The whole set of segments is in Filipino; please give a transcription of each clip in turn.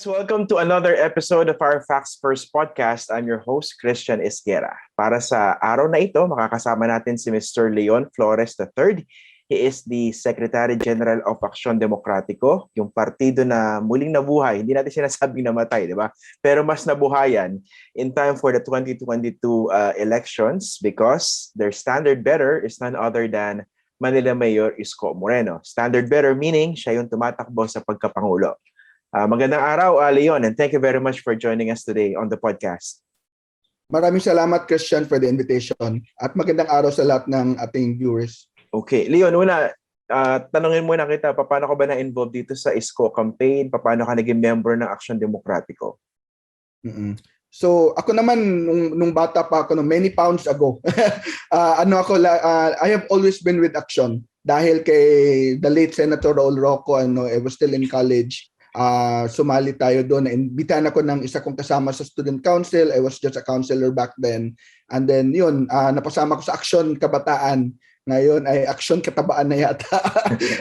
Welcome to another episode of our Facts First podcast. I'm your host, Christian Esguera. Para sa araw na ito, makakasama natin si Mr. Leon Flores III. He is the Secretary General of Aksyon Demokratiko, yung partido na muling nabuhay. Hindi natin sinasabing namatay, di ba? Pero mas nabuhayan in time for the 2022 elections because their standard bearer is none other than Manila Mayor Isko Moreno. Standard bearer meaning siya yung tumatakbo sa pagkapangulo. Magandang araw, Leon, and thank you very much for joining us today on the podcast. Maraming salamat, Christian, for the invitation. At magandang araw sa lahat ng ating viewers. Okay. Leon, una, tanungin muna kita, paano ka ba na-involved dito sa Isko campaign? Paano ka naging member ng Aksyon Demokratiko? So, ako naman, nung bata pa ako, many pounds ago, I have always been with Aksyon. Dahil kay the late Senator Raul Roco, I was still in college. Sumali tayo doon. Imbitahan ako ng isa kong kasama sa student council. I was just a counselor back then. And then yun, napasama ko sa Aksyon Kabataan. Ngayon ay Aksyon Katabaan na yata.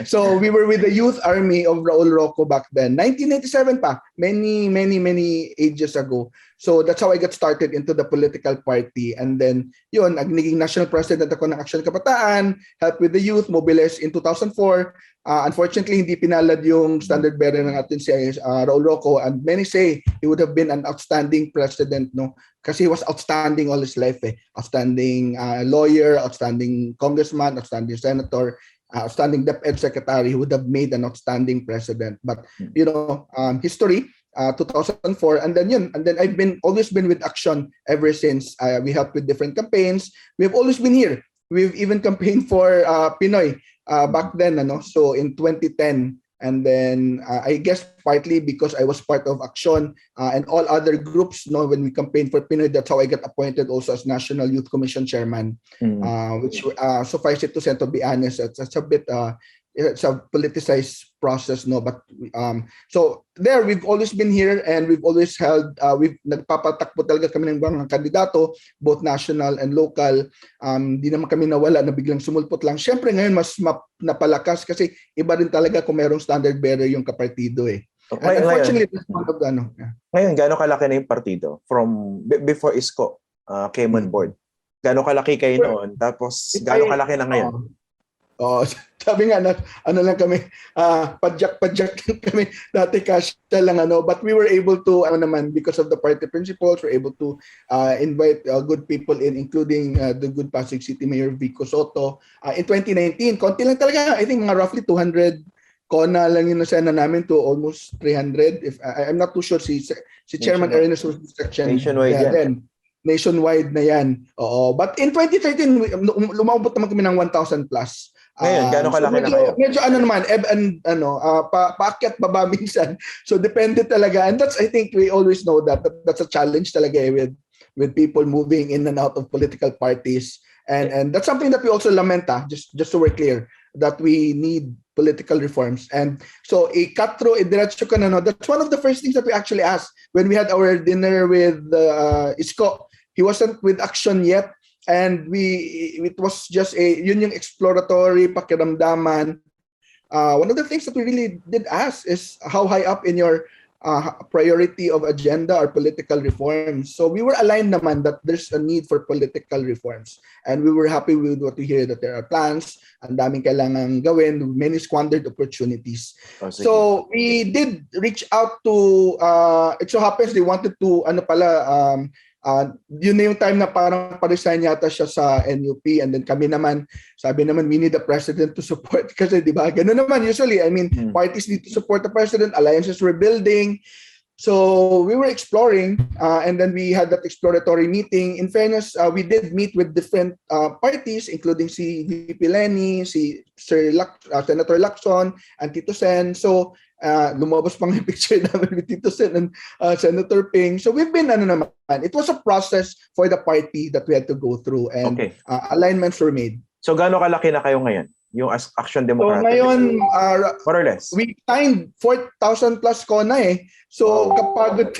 So we were with the youth army of Raul Roco back then. 1997 pa. Many ages ago. So that's how I got started into the political party. And then yun, naging national president ako ng Aksyon Kabataan, helped with the youth, mobilized in 2004. Unfortunately, hindi pinalad yung standard bearer ng atin si Raul Roco, and many say he would have been an outstanding president, no? Kasi he was outstanding all his life, eh. Outstanding lawyer, outstanding congressman, outstanding senator, outstanding DepEd secretary. He would have made an outstanding president. But history, 2004, and then I've always been with Aksyon ever since. We helped with different campaigns. We've always been here. We've even campaigned for Pinoy back then, so in 2010. And then I guess partly because I was part of Aksyon and all other groups, when we campaigned for Pinoy, that's how I got appointed also as National Youth Commission Chairman, which suffice it to say, to be honest, it's a bit it's a politicized process, no? But so there, we've always been here, and we've always held, nagpapatakbo talaga kami ng mga kandidato, both national and local. Di naman kami nawala na biglang sumulpot lang. Siyempre ngayon mas napalakas kasi iba rin talaga kung mayroong standard bearer yung kapartido, eh. Okay, unfortunately, that's one of the Ngayon, gaano kalaki na yung partido? From before Isko came on board? Gaano kalaki kayo noon? Tapos gaano kalaki na ngayon? Sabi nga, lang kami, padyak lang kami, dati cash lang, but we were able to, because of the party principles, we're able to invite good people including the good Pasig City Mayor Vico Soto. In 2019, konti lang talaga, I think mga roughly 200 kona lang yung nasena namin to almost 300. I'm not too sure, si Chairman Ernest was section. Nationwide yan. Nationwide na yan. Oo. But in 2013, lumabot naman kami ng 1,000 plus. Ngayon, gano'ng kalaki na kayo? Medyo paakyat baba minsan. So depende talaga. And I think we always know that's a challenge talaga with people moving in and out of political parties. And that's something that we also lament, just so we're clear, that we need political reforms. And so diretso ka na, that's one of the first things that we actually asked when we had our dinner with Isko. He wasn't with Aksyon yet. And it was just yun yung exploratory pakiramdaman. One of the things that we really did ask is how high up in your priority of agenda are political reforms. So we were aligned naman that there's a need for political reforms. And we were happy with what we hear, that there are plans, ang daming kailangang gawin, many squandered opportunities. So we did reach out to, it so happens they wanted to, yun na yung time na parang pa-resign yata siya sa NUP, and then kami naman, sabi naman, we need the president to support kasi di ba, gano'n naman usually, parties need to support the president, alliances were building. So we were exploring, and then we had that exploratory meeting. In fairness, we did meet with different parties, including si VP Lenny, si Senator Lacson, and Tito Sen. So lumabas pang yung picture namin with Tito Sen and Senator Ping. So we've been, it was a process for the party that we had to go through, and alignments were made. So gaano kalaki na kayo ngayon? Yung Aksyon Demokratiko? So ngayon, more or less, we signed 4,000 plus kona eh. So kapagod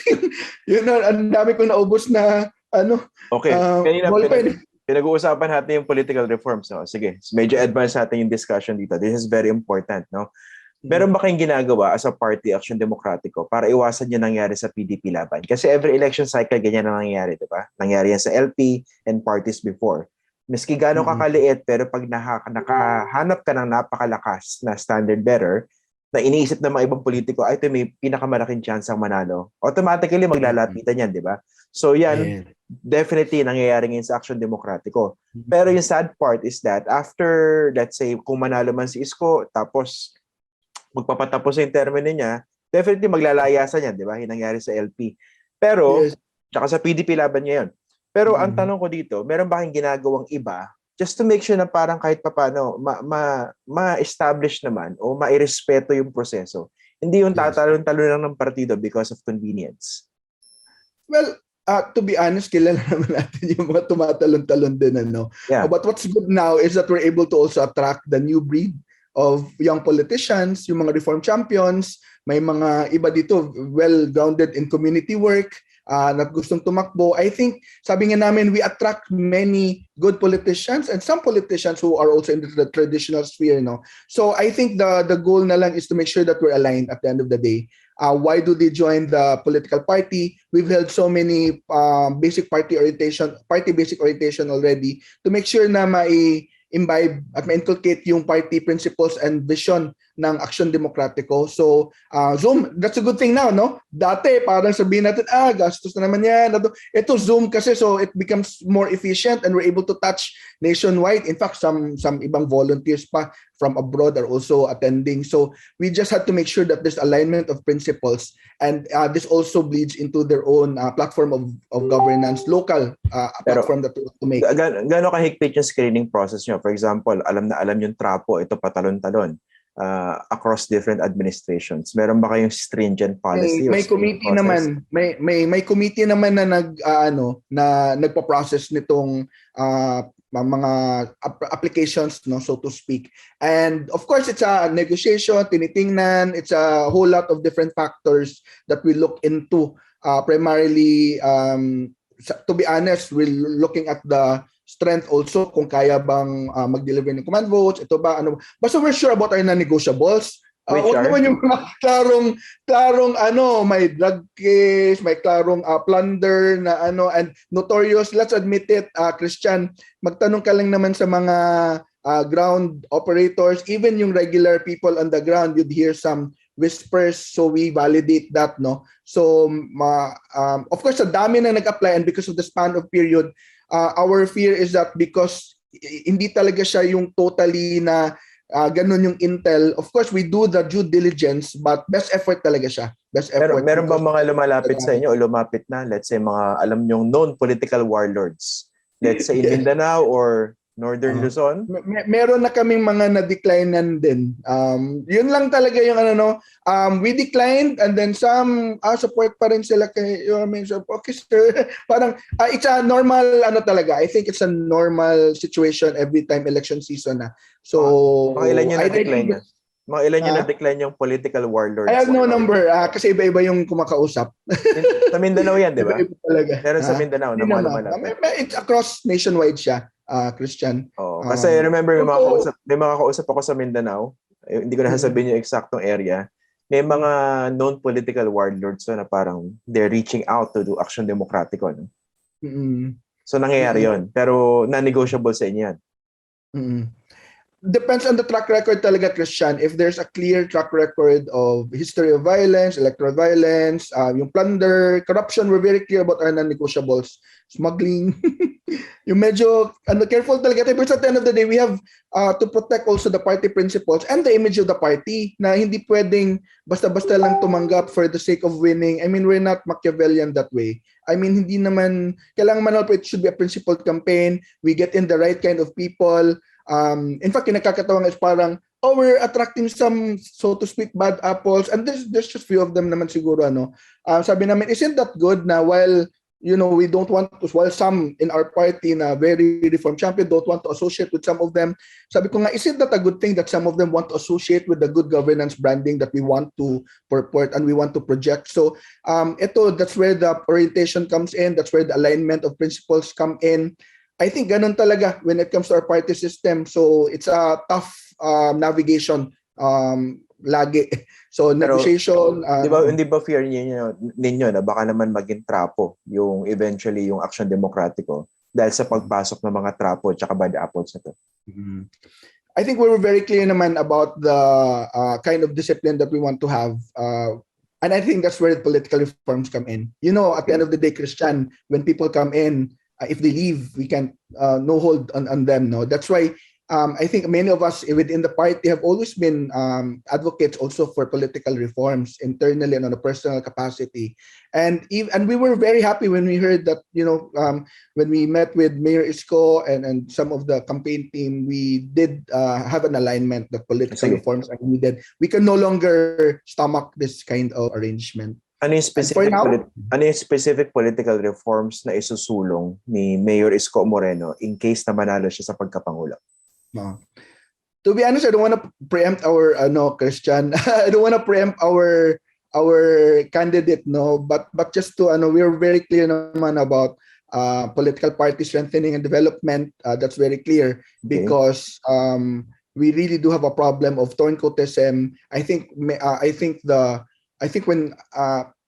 yun, ang dami kong naubos na Okay. Kanina pinag-uusapan natin yung political reforms. No? Sige, medyo advanced natin yung discussion dito. This is very important. No? Meron ba kayong ginagawa as a party, Aksyon Demokratiko, para iwasan yung nangyari sa PDP laban? Kasi every election cycle, ganyan na nangyari, di ba? Nangyari yan sa LP and parties before. Miski gano'ng kakaliit, pero pag nakahanap ka ng napakalakas na standard bearer, na iniisip ng mga ibang politiko, ay ito may pinakamalaking chance ang manalo. Automatically, maglalapitan yan, di ba? So yan, definitely nangyayari ngayon sa Aksyon Demokratiko. Pero yung sad part is that after, let's say, kung manalo man si Isko, tapos magpapatapos yung termino niya, definitely maglalayasan yan, di ba? Yung nangyari sa LP. Pero, tsaka sa PDP laban niya yun. Pero ang tanong ko dito, meron ba kayong ginagawang iba just to make sure na parang kahit papano ma-establish naman o mairespeto yung proseso? Hindi yung tatalon-talon lang ng partido because of convenience. Well, to be honest, kilala naman natin yung mga tumatalon-talon din. Yeah. But what's good now is that we're able to also attract the new breed of young politicians, yung mga reform champions, may mga iba dito well-grounded in community work, na gustong tumakbo. I think, sabi nga namin, we attract many good politicians and some politicians who are also in the traditional sphere. So I think the goal na lang is to make sure that we're aligned at the end of the day. Why do they join the political party? We've held so many basic party basic orientation already to make sure na imbibe at ma-inculcate yung party principles and vision ng Aksyon Demokratiko. So, Zoom, that's a good thing now, no? Dati, parang sabihin natin, gastos na naman yan. Ito, Zoom kasi, so it becomes more efficient and we're able to touch nationwide. In fact, some ibang volunteers pa from abroad are also attending. So, we just had to make sure that there's alignment of principles and this also bleeds into their own platform of governance, local platform that we want to make. Gano'n kahigpit yung screening process nyo? For example, alam na alam yung trapo, ito patalon-talon. Across different administrations. Meron ba kayong stringent policy? May committee process? Naman. May committee naman na nagpa-process nitong mga applications, so to speak. And of course, it's a negotiation, tinitingnan, it's a whole lot of different factors that we look into. Primarily, to be honest, we're looking at the strength also kung kaya bang mag-deliver ng command votes, ito ba, basta we're sure about our non-negotiables. Huwag naman yung mga klarong may drug case, may klarong plunder na and notorious, let's admit it, Christian, magtanong ka lang naman sa mga ground operators, even yung regular people on the ground, you'd hear some whispers, so we validate that, no? So, of course, sa dami na nag-apply and because of the span of period, our fear is that because hindi talaga siya yung totally na ganun yung intel. Of course, we do the due diligence, but best effort talaga siya. Best effort. Meron ba mga lumalapit sa inyo o lumapit na, let's say, mga alam nyong known political warlords? Let's say in Mindanao or Northern Luzon? Meron na kaming mga na-declinean din. Yun lang talaga yung we declined and then some support pa rin sila kay okay sir. Parang it's a normal talaga. I think it's a normal situation every time election season na. So mga ilan yung na-decline na? Mga ilan yung na-decline yung political warlords? I have no number kasi iba-iba yung kumakausap. Sa Mindanao yan, di ba? Iba talaga. Meron sa Mindanao na mga lumalapit. It's across nationwide siya. Christian. Kasi remember may mga kausap ako sa Mindanao, hindi ko na sasabihin yung eksaktong area, may mga known political warlords na parang they're reaching out to do Aksyon Demokratiko. No? So nangyayari yun, pero non-negotiable sa inyo yan. Depends on the track record talaga, Christian. If there's a clear track record of history of violence, electoral violence, yung plunder, corruption, we're very clear about our non-negotiables. Smuggling, yung medyo careful talaga. But at the end of the day, we have to protect also the party principles and the image of the party na hindi pwedeng basta-basta lang tumanggap for the sake of winning. I mean, we're not Machiavellian that way. I mean, hindi naman, kailangan man it should be a principled campaign. We get in the right kind of people. In fact, kinakakatawang is parang, we're attracting some, so to speak, bad apples. And there's just few of them naman siguro, sabi namin, isn't that good na while, we don't want to, while some in our party na very reform champion don't want to associate with some of them. Sabi ko nga, isn't that a good thing that some of them want to associate with the good governance branding that we want to purport and we want to project? So, that's where the orientation comes in. That's where the alignment of principles come in. I think ganun talaga when it comes to our party system. So it's a tough navigation lagi. So Pero, negotiation, Hindi ba fear ninyo na baka naman maging trapo yung eventually yung Aksyon Demokratiko dahil sa pagpasok ng mga trapo at bad apples na to? I think we were very clear naman about the kind of discipline that we want to have. And I think that's where political reforms come in. At the end of the day, Christian, when people come in, if they leave, we can't no hold on them. No, that's why I think many of us within the party have always been advocates also for political reforms internally and on a personal capacity. And we were very happy when we heard that when we met with Mayor Isko and some of the campaign team, we did have an alignment that political reforms are needed. We can no longer stomach this kind of arrangement. Ano yung specific political reforms na isusulong ni Mayor Isko Moreno in case na manalo siya sa pagkapangulo? No. To be honest, I don't want to preempt our Christian. I don't want to preempt our candidate, no. But just to we're very clear naman about political party strengthening and development. That's very clear because we really do have a problem of turncoatism. I think when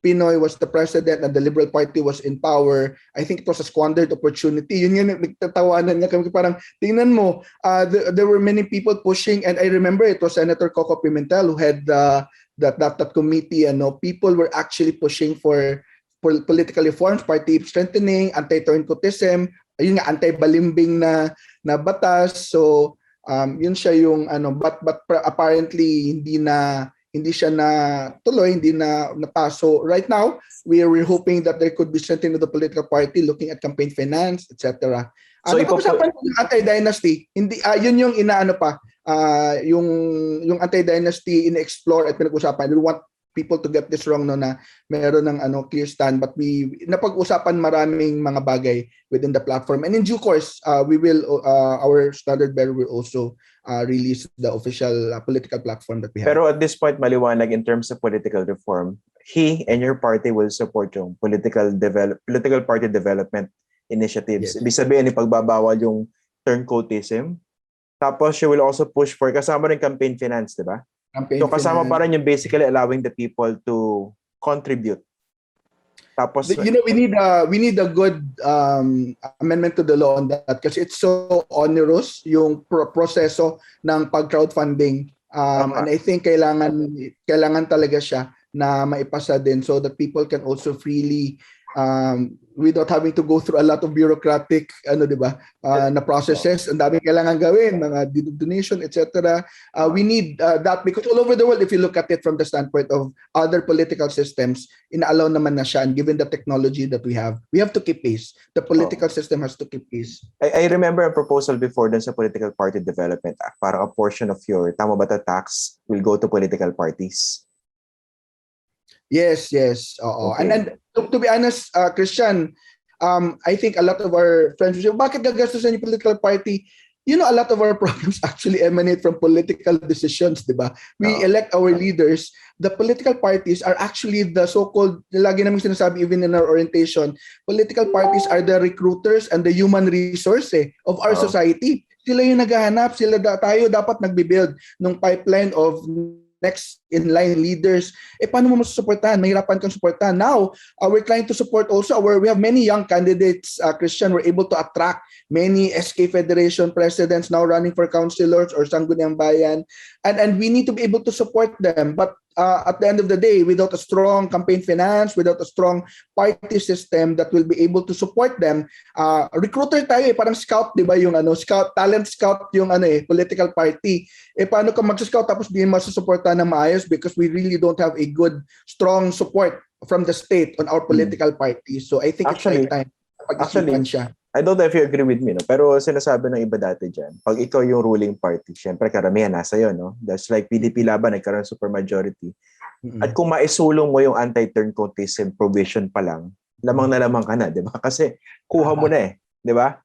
Pinoy was the president and the Liberal Party was in power, I think it was a squandered opportunity. Yun yung nagtatawanan nga kami, parang tingnan mo, there were many people pushing, and I remember it was Senator Coco Pimentel who had that committee. People were actually pushing for political reforms, party strengthening, anti-turncoatism, yun nga, anti-balimbing na batas. So yun siya yung but apparently hindi siya na tuloy, hindi na napaso. Right now, we're hoping that there could be strengthening of the political party, looking at campaign finance, etc. So pag-usapan yung anti-dynasty, hindi yun yung yung anti-dynasty in-explore at pinag-usapan. We want people to get this wrong na meron ng clear stand, but we napag-usapan maraming mga bagay within the platform, and in due course we will our standard bearer will also release the official political platform that we have. Pero at this point, maliwanag in terms of political reform, he and your party will support yung political party development initiatives. Ibig sabihin, pagbabawal yung turncoatism. Tapos she will also push for, kasama rin campaign finance, di ba? So kasama pa rin yung basically allowing the people to contribute. Tapos we need a good amendment to the law on that kasi it's so onerous yung proseso ng pag-crowdfunding. And I think kailangan talaga siya na maipasa din so that people can also freely without having to go through a lot of bureaucratic na processes. Ang daming kailangan gawin, mga donation, etc. We need that because all over the world, if you look at it from the standpoint of other political systems, inaalaw naman na siya, and given the technology that we have to keep pace. The political system has to keep pace. I remember a proposal before dun sa Political Party Development Act, parang a portion of your tama ba tax will go to political parties. Yes. Okay. And to be honest, Christian, I think a lot of our friends will say, bakit gagastusan yung political party? A lot of our problems actually emanate from political decisions, di ba? We elect our leaders. The political parties are actually the so-called, lagi namin sinasabi even in our orientation, political parties are the recruiters and the human resource of our society. Sila yung naghahanap, tayo dapat nagbibuild ng pipeline of next in line leaders. Paano mo masusuportahan? Mahirapan kang suportahan. Now, we're trying to support also we have many young candidates, Christian. We're able to attract many SK Federation presidents now running for councilors or Sangguniang Bayan, and we need to be able to support them. But at the end of the day, without a strong campaign finance, without a strong party system that will be able to support them, recruiter tayo parang scout, di ba, yung talent scout yung political party. Paano ka mag-scout tapos di masusuportahan ng maayos because we really don't have a good, strong support from the state on our political party. So I think actually, it's time pag-isipan siya. I don't know if you agree with me, no? Pero sinasabi ng iba dati dyan, pag ikaw yung ruling party, syempre karamihan nasa iyo, no? That's like PDP laban, nagkaroon supermajority. At kung maisulong mo yung anti-turncoatism provision pa lang, lamang na lamang ka na, di ba? Kasi kuha mo na di ba?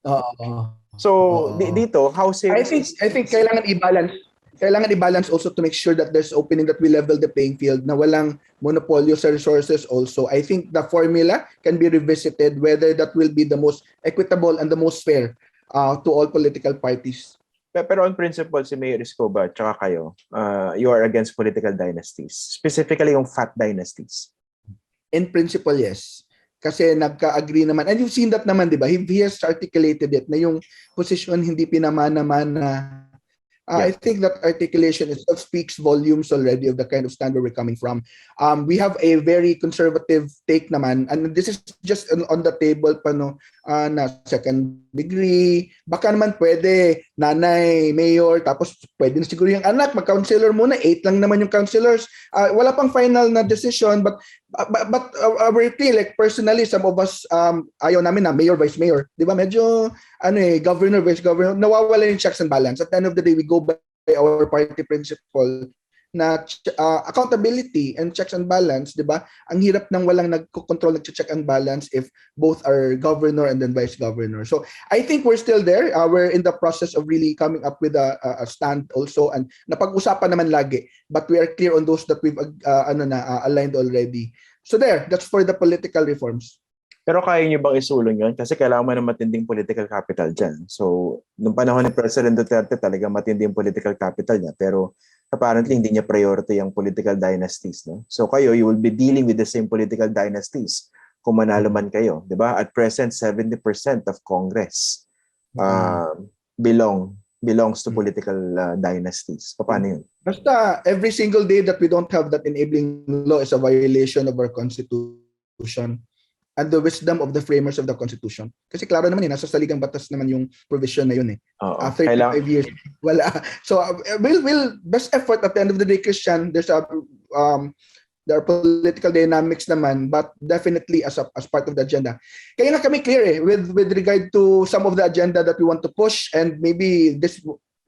So, dito, how serious? I think kailangan i-balance. Kailangan i-balance also to make sure that there's opening, that we level the playing field, na walang monopolyo sa resources also. I think the formula can be revisited whether that will be the most equitable and the most fair to all political parties. Pero on principle, si Mayor Isko ba, tsaka kayo, you are against political dynasties, specifically yung fat dynasties. In principle, yes. Kasi nagka-agree naman. And you've seen that naman, di ba? He has articulated it na yung position hindi pinamana-mana. I think that articulation itself speaks volumes already of the kind of standard we're coming from. We have a very conservative take naman, and this is just on the table pa, no, na second degree. Baka naman pwede nanay, mayor, tapos pwede na siguro yung anak, mag-counselor muna, 8 lang naman yung counselors. Wala pang final na decision, but we're clear, like personally, some of us, ayaw namin na mayor, vice mayor. Di ba? Medyo, governor, vice governor, nawawala yung checks and balance. At the end of the day, we go by our party principle na accountability and checks and balance, di ba? Ang hirap nang walang nagko-control, nag-check and balance if both are governor and then vice governor. So I think we're still there. We're in the process of really coming up with a stand also, and napag-usapan naman lagi. But we are clear on those that we've aligned already. So that's for the political reforms. Pero kaya niyo bang isulong yun? Kasi kailangan mo ng matinding political capital dyan. So, nung panahon ni President Duterte, talagang matinding political capital niya. Pero apparently, hindi niya priority yung political dynasties. No? So kayo, you will be dealing with the same political dynasties kung manalo man kayo. Diba? At present, 70% of Congress belongs to political dynasties. Paano yun? Basta, every single day that we don't have that enabling law is a violation of our Constitution and the wisdom of the framers of the Constitution. Kasi klaro naman nasa saligang batas naman yung provision na yun . After 35 years, wala. So we'll best effort at the end of the day, Christian, there are political dynamics naman, but definitely as part of the agenda. Kaya nga kami clear with regard to some of the agenda that we want to push, and maybe this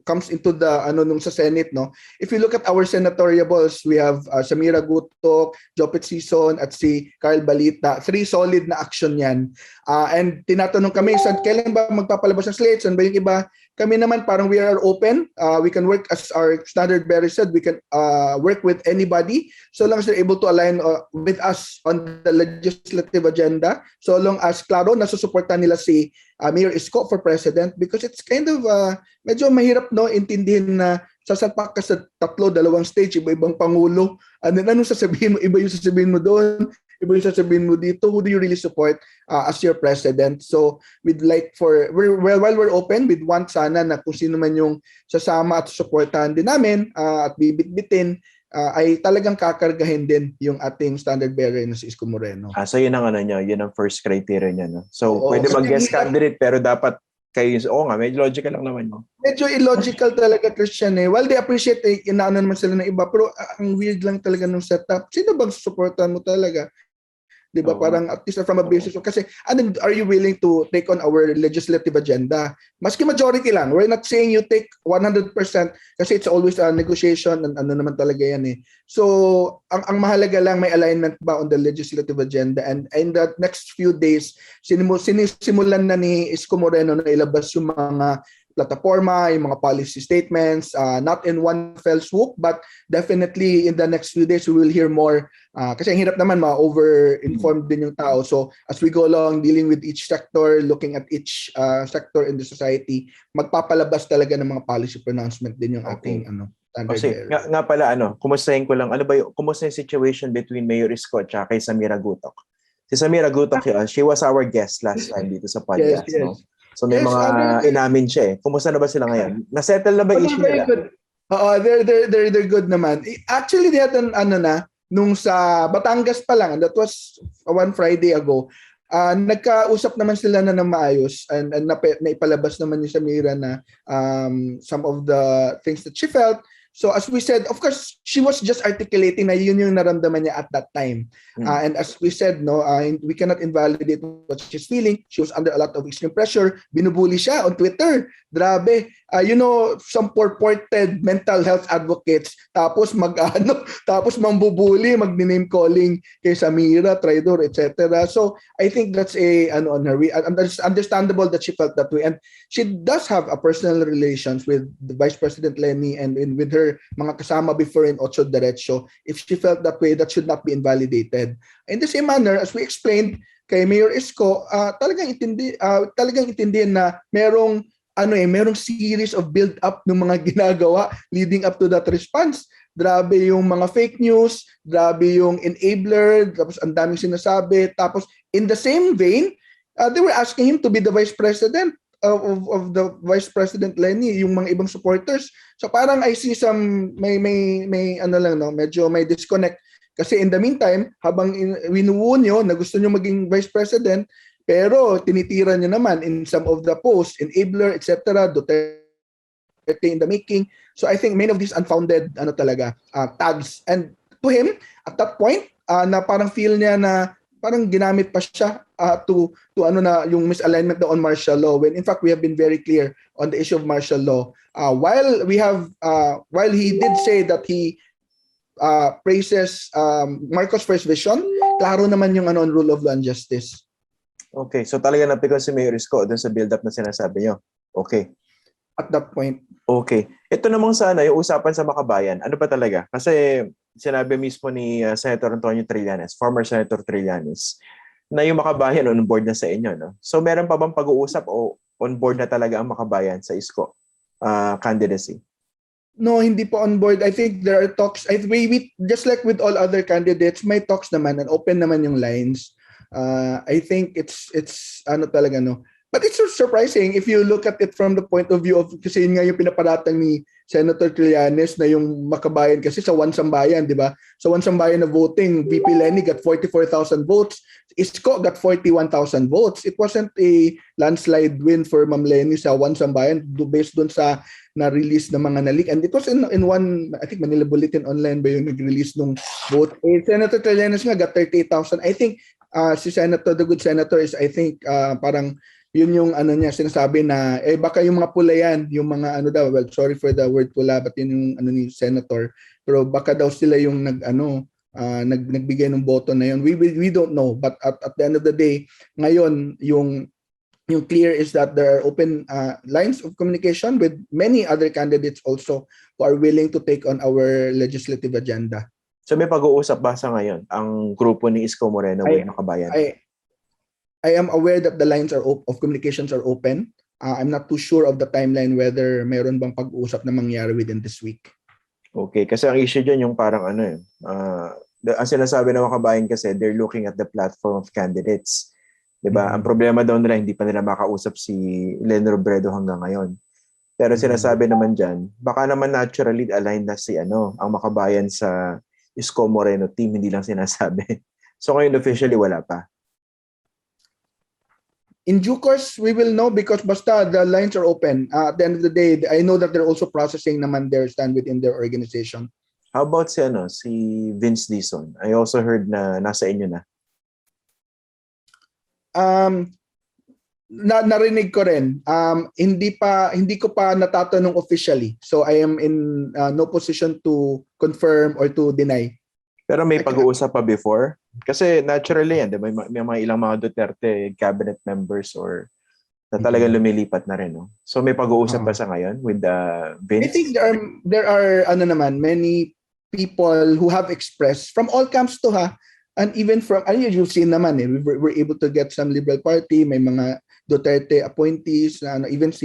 comes into the nung sa Senate, no. If you look at our senatoriables, we have Samira Gutok, Jopet Sison at si Carl Balita. 3 solid na action 'yan. And tinatanong kami kailan ba magpapalabas ng slates, ba yung iba? Kami naman parang we are open. We can work, as our standard bearer said, we can work with anybody so long as they're able to align with us on the legislative agenda. So long as klaro nasusuportahan nila si Mayor Isko for president, because it's kind of medyo mahirap intindihin na sasalpak ka sa 2 stage, iba-ibang pangulo. Anong sasabihin mo? Iba yung sasabihin mo doon, iba yung sasabihin mo dito. Who do you really support as your president? So we'd like while we're open, we'd want sana na kung sino man yung sasama at suportahan din namin at bibit-bitin, ay talagang kakargahin din yung ating standard bearer na si Isko Moreno. So yun ang yun ang first criteria niya, no? So pwede mag-guest candidate pero dapat kayo, medyo logical lang naman, no? Medyo illogical talaga, Christian, While they appreciate, inaano naman sila ng iba, pero ang weird lang talaga ng setup. Sino bang susuportahan mo talaga? Diba? Parang at least from a basis of, kasi are you willing to take on our legislative agenda? Maski majority lang. We're not saying you take 100% kasi it's always a negotiation and naman talaga yan . So, ang mahalaga lang may alignment ba on the legislative agenda, and in the next few days, sinisimulan na ni Isko Moreno na ilabas yung mga plataforma, yung mga policy statements, not in one fell swoop, but definitely in the next few days, we will hear more. Kasi ang hirap naman, ma-over-informed din yung tao. So as we go along, dealing with each sector, looking at each sector in the society, magpapalabas talaga ng mga policy pronouncement din yung ating standard bearer. Nga pala, kumustahin ko lang, kumusta yung situation between Mayor Isko at kay Samira Gutok? Si Samira Gutok, she was our guest last time dito sa podcast, yes. No? So may mga inamin siya . Kumusta na ba sila ngayon? Na-settle na ba issue nila? They're good naman. Actually, they had nung sa Batangas pa lang, that was one Friday ago, nagkausap naman sila na ng maayos, and naipalabas naman ni Samira na some of the things that she felt. So as we said, of course, she was just articulating na yun yung naramdaman niya at that time. And as we said, we cannot invalidate what she's feeling. She was under a lot of extreme pressure. Binubuli siya on Twitter. Grabe. Some purported mental health advocates, tapos tapos mambubuli, mag-name calling kay Samira, traitor, etc. So I think that's on her. Understandable that she felt that way, and she does have a personal relations with the Vice President Lenny and with her mga kasama before in Ocho Derecho. If she felt that way, that should not be invalidated. In the same manner, as we explained kay Mayor Isko, talagang intindihin na merong merong series of build up ng mga ginagawa leading up to that response. Grabe yung mga fake news, grabe yung enabler, tapos ang daming sinasabi. Tapos in the same vein, they were asking him to be the vice president of the Vice President Lenny, yung mga ibang supporters. So parang I see some may medyo may disconnect. Kasi in the meantime, habang winuwo nyo na gusto nyo maging vice president, pero tinitira nyo naman in some of the posts, enabler, etc., Duterte in the making. So I think many of these unfounded tags. And to him, at that point, na parang feel niya na parang ginamit pa siya to yung misalignment on martial law, when in fact we have been very clear on the issue of martial law. While he did say that he praises Marcos' first vision, klaro naman yung on rule of law and justice. Okay, so talaga napikon si Mayor Isko dun sa build-up na sinasabi nyo. Okay. At that point. Okay. Ito namang sana, yung usapan sa Makabayan, ano ba talaga? Kasi sinabi mismo ni Senator Antonio Trillanes, former Senator Trillanes, na yung Makabayan on board na sa inyo. No? So meron pa bang pag-uusap o on board na talaga ang Makabayan sa Isko candidacy? No, hindi po on board. I think there are talks. We just like with all other candidates, may talks naman and open naman yung lines. I think it's talaga no. But it's so surprising if you look at it from the point of view of, kasi yun nga yung pinaparatang ni Senator Trillanes na yung Makabayan kasi sa one sambayan, di ba? Sa one sambayan na voting, VP Lenny got 44,000 votes. Isko got 41,000 votes. It wasn't a landslide win for Ma'am Lenny sa one sambayan based dun sa na-release na mga nalik. And it was in one, I think Manila Bulletin Online ba yung nag-release nung vote. Senator Trillanes nga got 38,000. I think si Senator, the good senator is I think parang yun yung niya sinasabi na baka yung mga pula yan, yung mga well, sorry for the word pula, but yun yung ni senator, pero baka daw sila yung nagbigay ng boto na yun. We don't know, but at the end of the day, ngayon yung clear is that there are open lines of communication with many other candidates also who are willing to take on our legislative agenda. So may pag-uusap ba sa ngayon ang grupo ni Isko Moreno with Makabayan? I am aware that the lines of communications are open. I'm not too sure of the timeline whether mayroon bang pag-uusap na mangyari within this week. Okay, kasi ang issue dyan yung parang ang sinasabi ng Makabayan kasi they're looking at the platform of candidates. Diba? Ang problema daw nila, hindi pa nila makausap si Len Robredo hanggang ngayon. Pero sinasabi naman dyan, baka naman naturally aligned na si ang Makabayan sa Isko Moreno team, hindi lang sinasabi. So ngayon officially wala pa. In due course, we will know because basta the lines are open. At the end of the day, I know that they're also processing naman their stand within their organization. How about si Vince Dizon? I also heard na nasa inyo na. Narinig ko rin. Hindi ko pa natatanong officially. So I am in no position to confirm or to deny. Pero may pag-uusap pa before? Kasi naturally yan, may mga ilang mga Duterte cabinet members or na talagang lumilipat na rin. No? So may pag-uusap ba sa ngayon with Vince? I think there are many people who have expressed from all camps to and even from, you've seen naman we're able to get some Liberal Party, may mga Duterte appointees na even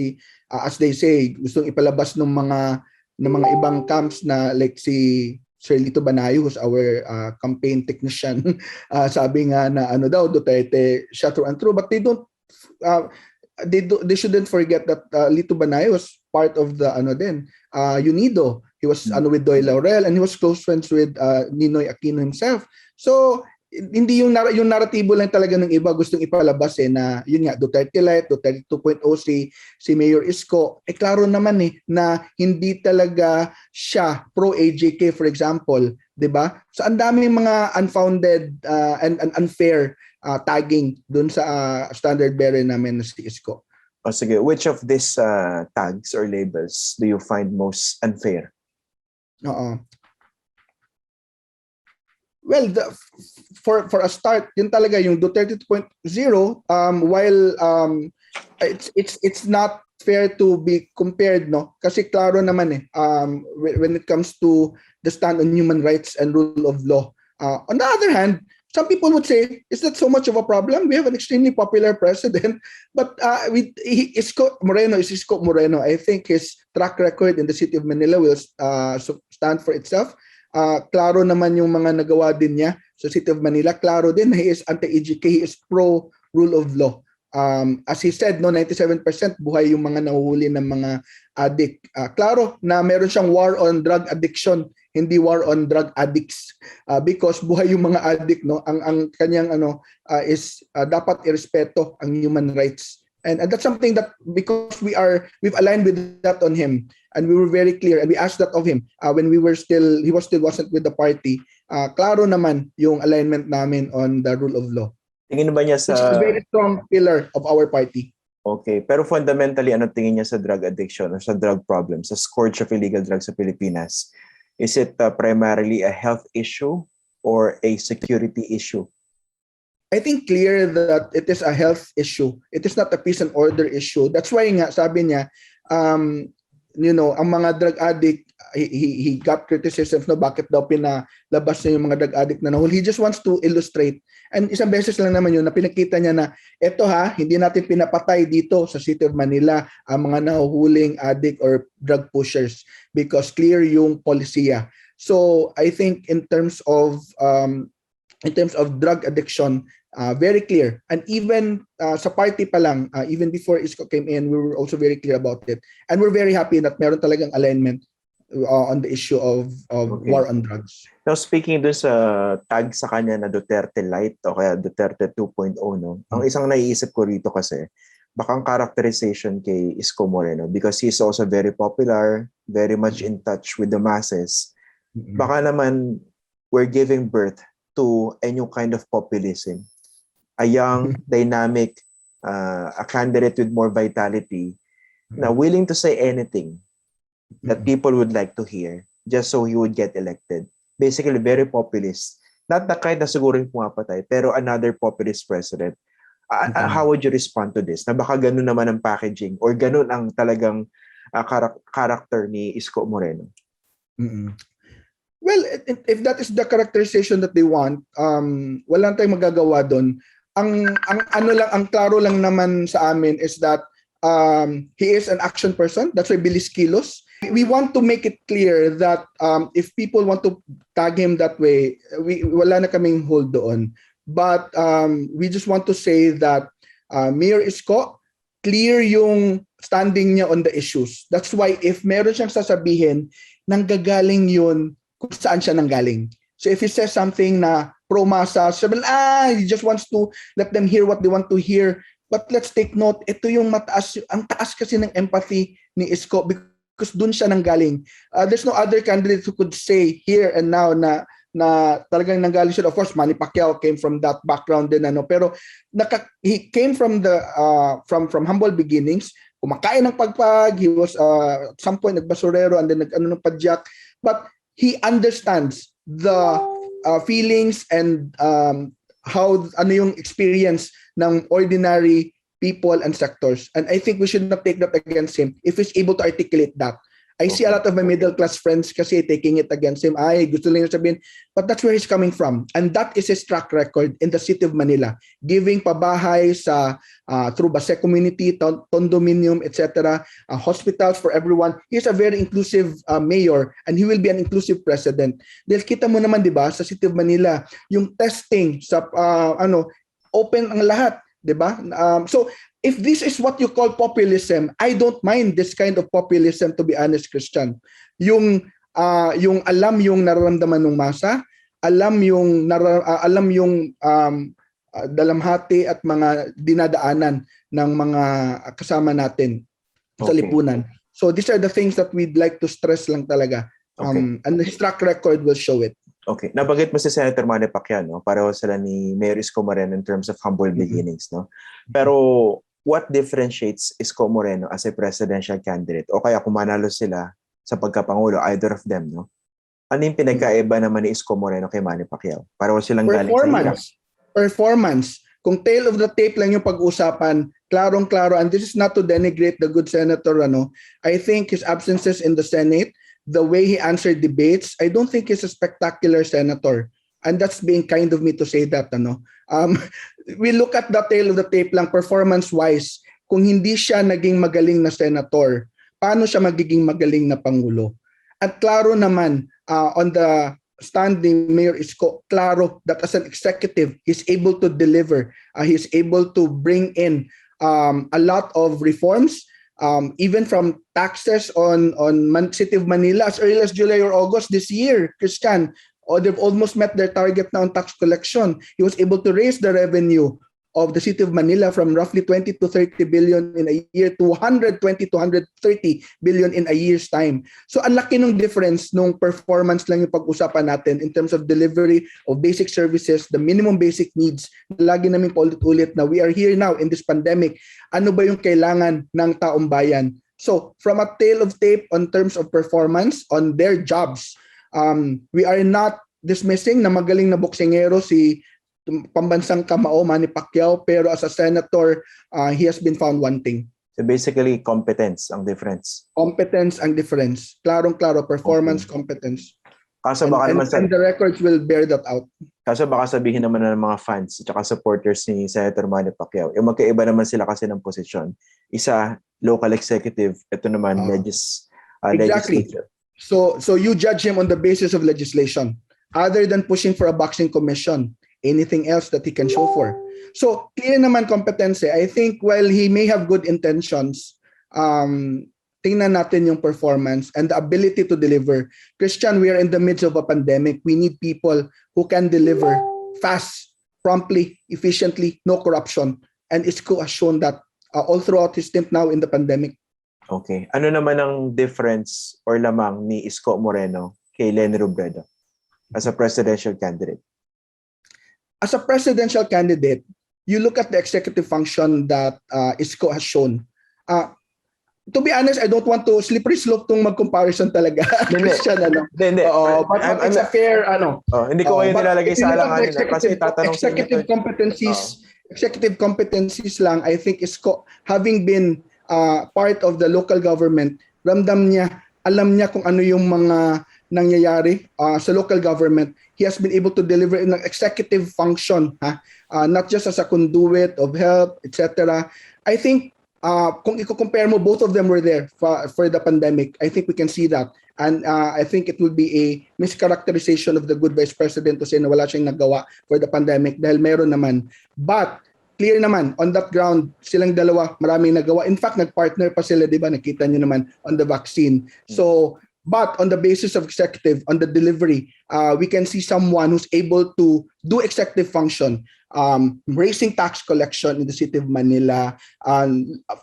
as they say, gustong ipalabas ng mga ibang camps na like si Sir Lito Banayo, who's our campaign technician, sabi nga na Duterte siya through and through, but they shouldn't forget that Lito Banayo was part of the Unido. He was with Doy Laurel and he was close friends with Ninoy Aquino himself. So hindi yung naratibo lang talaga ng iba gustong ipalabas na yun nga Duterte Light, Duterte 2.0 si Mayor Isko. Klaro naman na hindi talaga siya pro AJK for example, 'di ba? So ang daming mga unfounded and unfair tagging dun sa standard bearer namin na si Isko. Sige, which of these tags or labels do you find most unfair? Well, for a start, yun talaga yung Duterte 2.0 while it's not fair to be compared kasi klaro naman when it comes to the stand on human rights and rule of law. On the other hand, some people would say, is that so much of a problem? We have an extremely popular president, but Isko Moreno is Isko Moreno. I think his track record in the city of Manila will stand for itself. Klaro naman yung mga nagawa din niya sa city of Manila. Klaro din, he is anti-EGK, he is pro-rule of law. As he said, 97% buhay yung mga nahuhuli ng mga addict. Klaro na meron siyang war on drug addiction, hindi war on drug addicts, because buhay yung mga addict, no. Ang kanyang is dapat irespeto ang human rights, and that's something that, because we've aligned with that on him, and we were very clear, and we asked that of him when he wasn't with the party. Klaro naman yung alignment namin on the rule of law. Tingin ba niya sa... Which is a very strong pillar of our party. Okay. Pero fundamentally, ano tingin niya sa drug addiction or sa drug problem, sa scourge of illegal drugs sa Pilipinas? Is it primarily a health issue or a security issue? I think clear that it is a health issue. It is not a peace and order issue. That's why nga, sabi niya, ang mga drug addict, he got criticism, no, bakit daw pinalabas niya yung mga drug addict na nahuli. He just wants to illustrate. And isang beses lang naman yun na pinakita niya na eto hindi natin pinapatay dito sa City of Manila ang mga nahuhuling addict or drug pushers because clear yung polisiya. So I think in terms of drug addiction, very clear. And even sa party pa lang, even before Isko came in, we were also very clear about it. And we're very happy that meron talagang alignment on the issue of Okay. war on drugs. Now, speaking dun sa tag sa kanya na Duterte Light o kaya Duterte 2.0, no? Ang isang naiisip ko rito kasi, baka ang characterization kay Isko Moreno, because he's also very popular, very much in touch with the masses, baka naman we're giving birth to a new kind of populism. A young, dynamic, a candidate with more vitality, na willing to say anything that people would like to hear just so he would get elected. Basically, very populist. Not the kind na siguro yung pumapatay, pero another populist president. How would you respond to this? Na baka ganun naman ang packaging or ganun ang talagang character ni Isko Moreno? Well, if that is the characterization that they want, wala tayong magagawa doon. Ang klaro lang naman sa amin is that he is an action person. That's why bilis kilos. We want to make it clear that if people want to tag him that way, wala na kaming hold doon. But we just want to say that Mayor Isko, clear yung standing niya on the issues. That's why if meron siyang sasabihin, nanggagaling yun kung saan siya nanggaling. So if he says something na pro-masa, sabi he just wants to let them hear what they want to hear. But let's take note, ito yung ang taas kasi ng empathy ni Isko because dun siya nanggaling. There's no other candidate who could say here and now na talagang nanggaling siya. Of course, Manny Pacquiao came from that background din, pero he came from the from humble beginnings. Kumakain ng pagpag, he was at some point nagbasurero and then ng padyak, but he understands the feelings and how yung experience ng ordinary people and sectors. And I think we should not take that against him if he's able to articulate that. I see a lot of my middle class friends kasi taking it against him. Gusto lang niya sabihin, but that's where he's coming from. And that is his track record in the city of Manila. Giving pabahay sa through Base community, condominium, etc. Hospitals for everyone. He's a very inclusive mayor and he will be an inclusive president. Dahil kita mo naman, di ba, sa city of Manila, yung testing sa open ang lahat, di ba? So if this is what you call populism, I don't mind this kind of populism, to be honest, Christian. Yung alam yung nararamdaman ng masa, alam yung dalamhati at mga dinadaanan ng mga kasama natin sa lipunan. So these are the things that we'd like to stress lang talaga. And his track record will show it. Okay. Nabanggit mo si Senator Manny Pacquiao, no? Pareho sila ni Mayor Isko Moreno in terms of humble beginnings, no? Pero what differentiates Isko Moreno as a presidential candidate? O kaya kung manalo sila sa pagkapangulo, either of them, no? Ano yung pinagkaiba naman ni Isko Moreno kay Manny Pacquiao? Pareho silang galing sa hirap. Performance. Kung tail of the tape lang yung pag-usapan, klarong-klaro, and this is not to denigrate the good senator, I think his absences in the Senate, the way he answered debates, I don't think he's a spectacular senator. and that's being kind of me to say that, we look at the tail of the tape lang performance-wise. Kung hindi siya naging magaling na senator, paano siya magiging magaling na Pangulo? At klaro naman, on the stand ni Mayor Isko, klaro that as an executive, he's able to deliver. He's able to bring in a lot of reforms, even from taxes on City of Manila as early as July or August this year, Christian. They've almost met their target now on tax collection. He was able to raise the revenue of the City of Manila from roughly 20 to 30 billion in a year to 120 to 130 billion in a year's time. So ang laki ng difference nung performance lang yung pag-usapan natin in terms of delivery of basic services, the minimum basic needs. Lagi namin paulit-ulit na we are here now in this pandemic. Ano ba yung kailangan ng taong bayan? So from a tail of tape on terms of performance on their jobs, we are not dismissing na magaling na boksingero si pambansang kamao Manny Pacquiao, pero as a senator, he has been found wanting. So basically, competence ang difference. Competence ang difference. Klarong-klaro, performance, competence. Kaso baka naman and the records will bear that out. Kaso baka sabihin naman ng mga fans at supporters ni Senator Manny Pacquiao, yung magkaiba naman sila kasi ng posisyon. Isa, local executive, ito naman, exactly. legislature. So you judge him on the basis of legislation, other than pushing for a boxing commission. Anything else that he can show for. So, clear naman competence. I think while he may have good intentions, tingnan natin yung performance and the ability to deliver. Christian, we are in the midst of a pandemic. We need people who can deliver fast, promptly, efficiently, no corruption. And Isko has shown that all throughout his stint now in the pandemic. Okay. Ano naman ang difference or lamang ni Isko Moreno kay Leni Robredo as a presidential candidate? As a presidential candidate, you look at the executive function that Isko has shown. To be honest, I don't want to slippery slope tong mag-comparison talaga. Christian, Hindi. But it's a fair, hindi ko kayo nilalagay sa alanganin kasi tatanong sa inyo. Executive competencies lang, I think Isko, having been part of the local government, ramdam niya, alam niya kung ano yung mga nangyayari sa local government. He has been able to deliver in an executive function, not just as a conduit of help, etc. I think kung i-compare mo, both of them were there for the pandemic. I think we can see that. And I think it will be a mischaracterization of the good Vice President to say na wala siyang nagawa for the pandemic dahil meron naman. But clear naman, on that ground, silang dalawa, maraming nagawa. In fact, nag-partner pa sila, di ba? Nakita nyo naman on the vaccine. So, but on the basis of executive, on the delivery, we can see someone who's able to do executive function, raising tax collection in the City of Manila,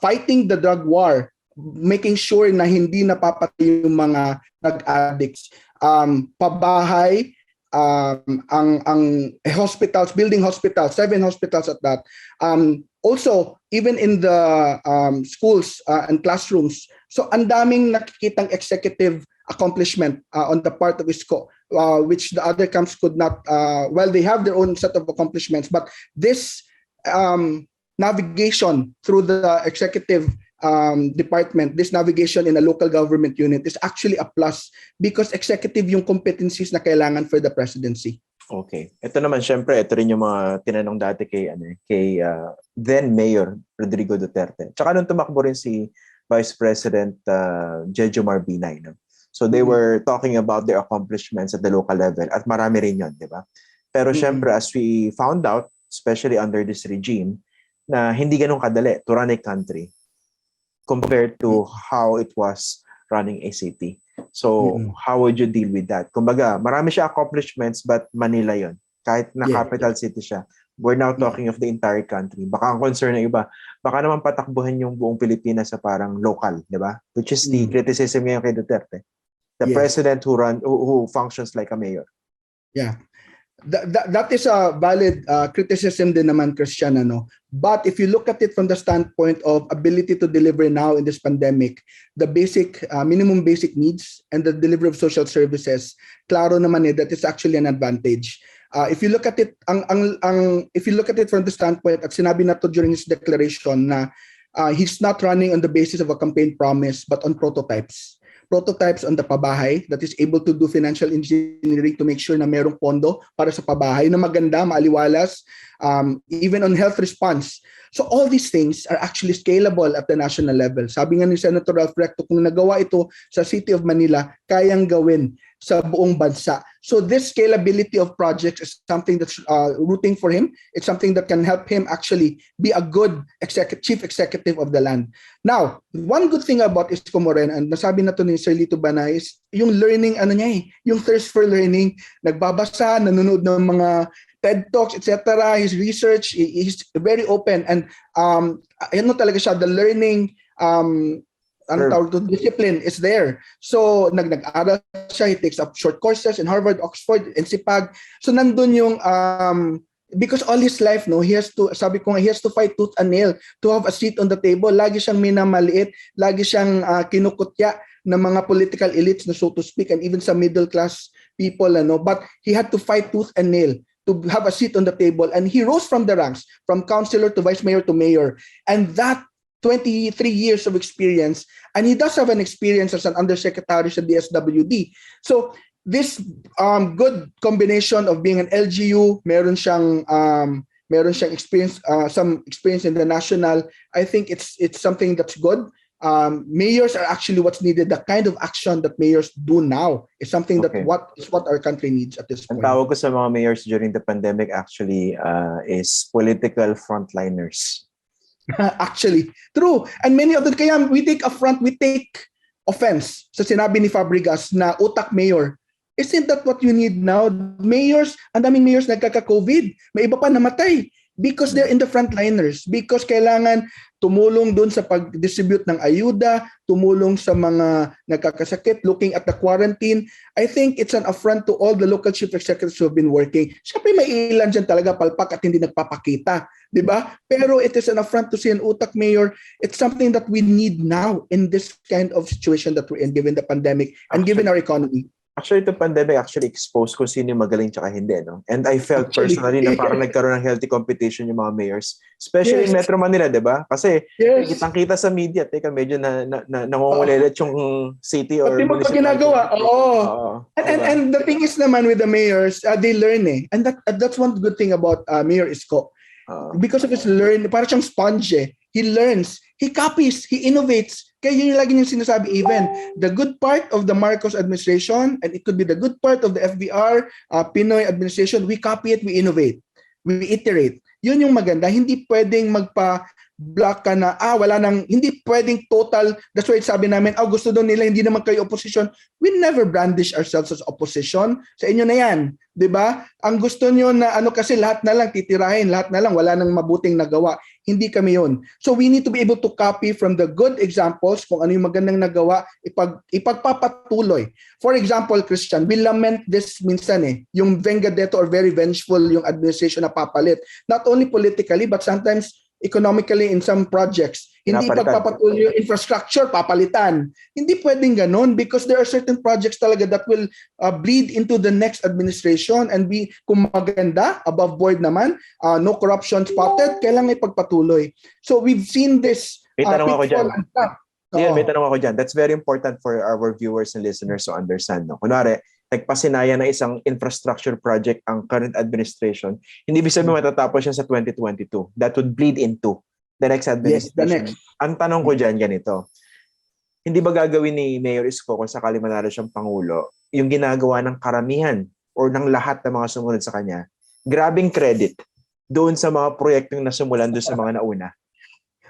fighting the drug war, making sure na hindi napapatay yung mga drug addicts, pabahay, ang hospitals, building hospitals, 7 hospitals at that. Also, even in the schools and classrooms. So, ang daming nakikitang executive accomplishment on the part of Isko, which the other camps could not, they have their own set of accomplishments, but this navigation through the executive department, this navigation in a local government unit is actually a plus because executive yung competencies na kailangan for the presidency. Okay. Ito naman, syempre, ito rin yung mga tinanong dati kay then Mayor Rodrigo Duterte. Tsaka nung tumakbo rin si Vice President Jejo Marbinay. No? So they were talking about their accomplishments at the local level at marami rin yun, di ba? Pero syempre, as we found out, especially under this regime, na hindi ganun kadali to run a country compared to how it was running a city. So, how would you deal with that? Kumbaga, marami siya accomplishments but Manila yon. Kahit na capital city siya. We're now talking of the entire country. Baka ang concern ng iba, baka naman patakbuhan yung buong Pilipinas sa parang local, di ba? Which is the criticism ngayon kay Duterte. The president who functions like a mayor. Yeah. That is a valid criticism din naman, Christian. But if you look at it from the standpoint of ability to deliver now in this pandemic, the basic minimum basic needs and the delivery of social services, klaro naman that is actually an advantage. If you look at it, if you look at it from the standpoint, at sinabi na to during his declaration na he's not running on the basis of a campaign promise but on prototypes. prototypes on the pabahay that is able to do financial engineering to make sure na merong pondo para sa pabahay na maganda, maaliwalas, even on health response. So all these things are actually scalable at the national level. Sabi nga ni Senator Ralph Recto, kung nagawa ito sa City of Manila, kayang gawin sa buong bansa. So this scalability of projects is something that's rooting for him. It's something that can help him actually be a good chief executive of the land. Now, one good thing about Isko Moreno, and nasabi na to ni Sir Lito Banay, is yung learning, yung thirst for learning, nagbabasa, nanonood ng mga TED Talks, etc. His research, he's very open, and talaga siya, the learning discipline is there. So nag-aral siya, he takes up short courses in Harvard, Oxford, and NCPAG. So nandun yung because all his life, he has to, sabi ko nga, he has to fight tooth and nail to have a seat on the table. Lagi siyang minamaliit, lagi siyang kinukutya ng mga political elites, na so to speak, and even some middle class people, but he had to fight tooth and nail to have a seat on the table, and he rose from the ranks, from councilor to vice mayor to mayor, and that 23 years of experience, and he does have an experience as an undersecretary sa DSWD. So this good combination of being an LGU, meron siyang experience, some experience in the national. I think it's something that's good. Mayors are actually what's needed. The kind of action that mayors do now is something that what our country needs at this point. Ang tawag ko sa mga mayors during the pandemic actually is political frontliners. Actually, true. And many of them, kaya we take offense sa sinabi ni Fabregas na utak mayor. Isn't that what you need now? Mayors, ang daming mayors nagkaka-COVID. May iba pa namatay because they're in the frontliners. Because kailangan tumulong dun sa pag-distribute ng ayuda, tumulong sa mga nagkakasakit, looking at the quarantine. I think it's an affront to all the local chief executives who have been working. Siyempre may ilan dyan talaga palpak at hindi nagpapakita. Diba? Pero it is an affront to see an utak mayor. It's something that we need now in this kind of situation that we're in, given the pandemic and given our economy. Actually, the pandemic actually exposed kung sino yung magaling tsaka hindi, no? And I felt personally na parang nagkaroon ng healthy competition yung mga mayors. Especially in Metro Manila, di ba? Kasi kitang-kita sa media, teka, medyo nangungulilit yung city or municipality. Pati ginagawa, And the thing is naman with the mayors, they learn And that's one good thing about Mayor Isko. Because of his parang siyang sponge He learns, he copies, he innovates. Kaya yun yung lagi niyang sinasabi, even the good part of the Marcos administration, and it could be the good part of the FBR, Pinoy administration, we copy it, we innovate, we iterate. Yun yung maganda. Hindi pwedeng magpa-block ka na, hindi pwedeng total. That's why sabi namin, gusto doon nila, hindi naman kayo opposition. We never brandish ourselves as opposition. Sa inyo na yan. Diba? Ang gusto nyo na kasi lahat na lang titirahin, lahat na lang, wala nang mabuting nagawa. Hindi kami yun. So we need to be able to copy from the good examples, kung ano yung magandang nagawa, ipagpapatuloy. For example, Christian, we lament this minsan yung vengadetto or very vengeful yung administration na papalit. Not only politically, but sometimes economically in some projects. Hindi pagpapatuloy yung infrastructure, papalitan. Hindi pwedeng ganun because there are certain projects talaga that will bleed into the next administration and be, kung maganda, above board naman, no corruption spotted, kailangan ipagpatuloy. So we've seen this. May tanong ako dyan. May tanong ako dyan. That's very important for our viewers and listeners to understand. No? Kunwari, nagpasinaya ng isang infrastructure project ang current administration, hindi ibig sabihin matatapos siya sa 2022. That would bleed into the next administration. Yes, ang tanong ko dyan, ganito. Hindi ba gagawin ni Mayor Isko kung sakali manalo siyang Pangulo, yung ginagawa ng karamihan or ng lahat ng mga sumunod sa kanya, grabing credit doon sa mga proyektong nasumulan doon sa mga nauna?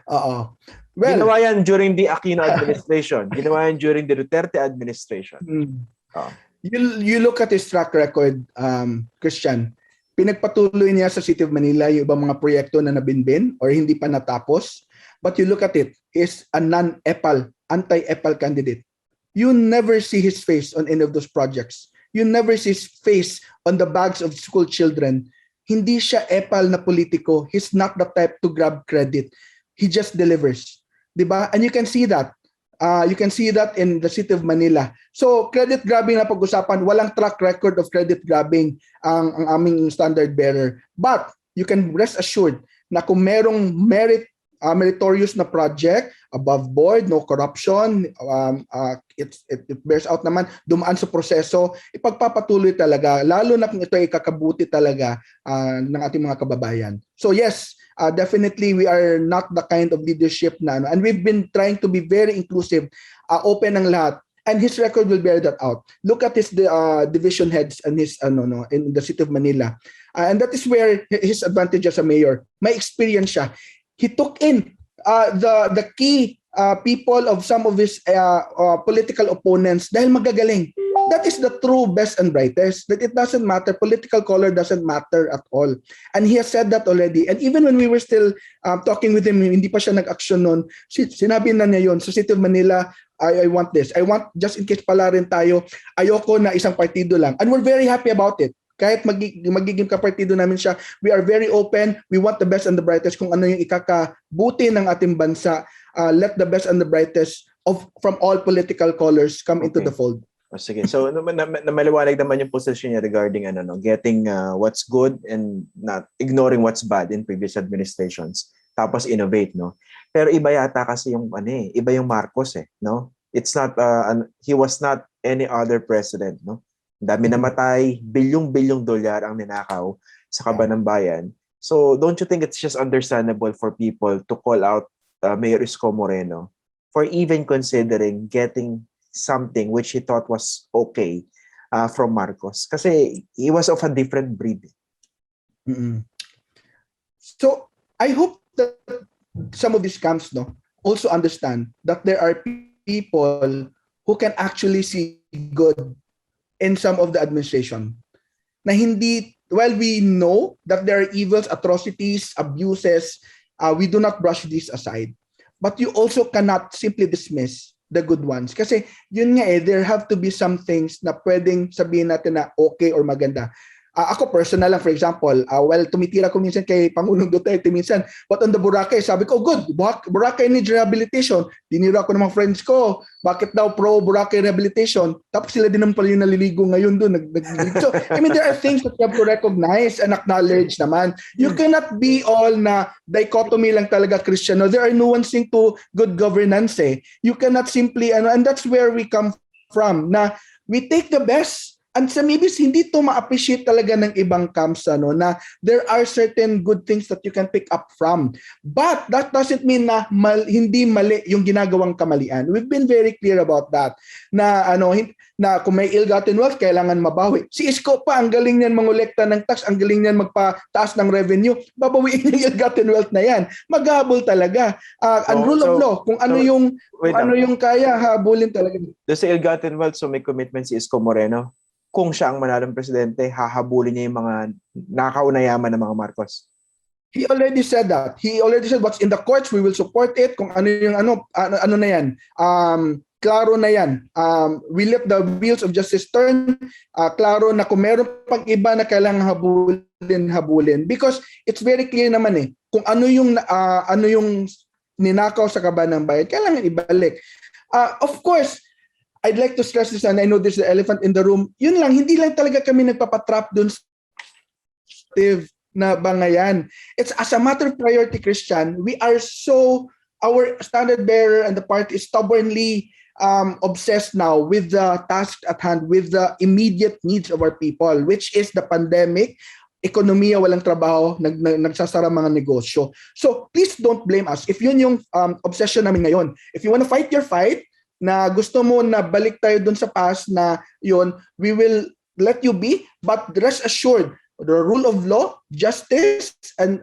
Well, ginawa yan during the Aquino administration. Ginawa yan during the Duterte administration. You look at his track record, Christian, pinagpatuloy niya sa City of Manila yung ibang mga proyekto na nabinbin or hindi pa natapos. But you look at it, he's a anti-EPAL candidate. You never see his face on any of those projects. You never see his face on the bags of school children. Hindi siya EPAL na politiko. He's not the type to grab credit. He just delivers. Diba? And you can see that. You can see that in the City of Manila. So, credit grabbing na pag-usapan, walang track record of credit grabbing ang aming standard bearer. But, you can rest assured na kung merong merit meritorious na project, above board, no corruption, it bears out naman, dumaan sa proseso, ipagpapatuloy talaga, lalo na kung ito ay kakabuti talaga ng ating mga kababayan. So yes, definitely we are not the kind of leadership na, and we've been trying to be very inclusive, open ang lahat. And his record will bear that out. Look at his division heads and his in the city of Manila. And that is where his advantage as a mayor. May experience siya. He took in the key people of some of his political opponents dahil magagaling. That is the true best and brightest. That it doesn't matter. Political color doesn't matter at all. And he has said that already. And even when we were still talking with him, hindi pa siya nag-action nun, sinabi na niya yun, sa City of Manila, I want this. I want, just in case pala rin tayo, ayoko na isang partido lang. And we're very happy about it. Kahit magiging kapartido namin siya, we are very open. We want the best and the brightest kung ano yung ikakabuti ng ating bansa. Let the best and the brightest from all political colors come into the fold. Sige. So maliwanag naman yung position niya regarding getting what's good and not ignoring what's bad in previous administrations. Tapos innovate, no? Pero iba yata kasi yung iba yung Marcos no? It's not he was not any other president, no? Dami namatay, bilyong-bilyong dolyar ang ninakaw sa kaban ng bayan. So don't you think it's just understandable for people to call out Mayor Isko Moreno for even considering getting something which he thought was okay from Marcos? Kasi he was of a different breed. Mm-hmm. So I hope that some of these camps also understand that there are people who can actually see good in some of the administration. Na hindi, while we know that there are evils, atrocities, abuses, we do not brush these aside. But you also cannot simply dismiss the good ones. Kasi yun nga there have to be some things na pwedeng sabihin natin na okay or maganda. Ako personal lang, for example, well, tumitira ko minsan kay Pangulong Duterte minsan, but on the Boracay, sabi ko, good, Boracay needs rehabilitation. Dinira ko ng mga friends ko, bakit daw pro Boracay rehabilitation? Tapos sila din naman pala yung naliligo ngayon doon. So, I mean, there are things that you have to recognize and acknowledge naman. You cannot be all na dichotomy lang talaga Christian. No? There are nuancing to good governance. You cannot simply, and that's where we come from, na we take the best. And sa maybe hindi to ma-appreciate talaga ng ibang camps na there are certain good things that you can pick up from. But that doesn't mean na hindi mali yung ginagawang kamalian. We've been very clear about that. Na na kung may ill-gotten wealth, kailangan mabawi. Si Isko pa, ang galing niyan mangolekta ng tax, ang galing niyan magpataas ng revenue, babawiin yung ill-gotten wealth na yan. Maghabol talaga. And rule of law, kung ano yung kaya, habulin talaga. Doon sa ill-gotten wealth, so may commitment si Isko Moreno. Kung siya ang manalong presidente, hahabulin niya yung mga nakauna yaman ng mga Marcos. He already said that. He already said what's in the courts, we will support it. Kung ano yung ano na yan. Klaro na yan. We let the wheels of justice turn. Klaro na kung meron pang iba na kailangan habulin. Because it's very clear naman kung ano yung ninakaw sa kaban ng bayan, kailangan ibalik. Of course, I'd like to stress this, and I know there's the elephant in the room. Yun lang, hindi lang talaga kami nagpapatrap dun sa na bangayan. It's as a matter of priority, Christian. Our standard bearer and the party is stubbornly obsessed now with the task at hand, with the immediate needs of our people, which is the pandemic, ekonomiya, walang trabaho, nagsasara mga negosyo. So please don't blame us. If yun yung obsession namin ngayon, if you want to fight your fight, na gusto mo na balik tayo dun sa past na yun, we will let you be, but rest assured, the rule of law, justice, and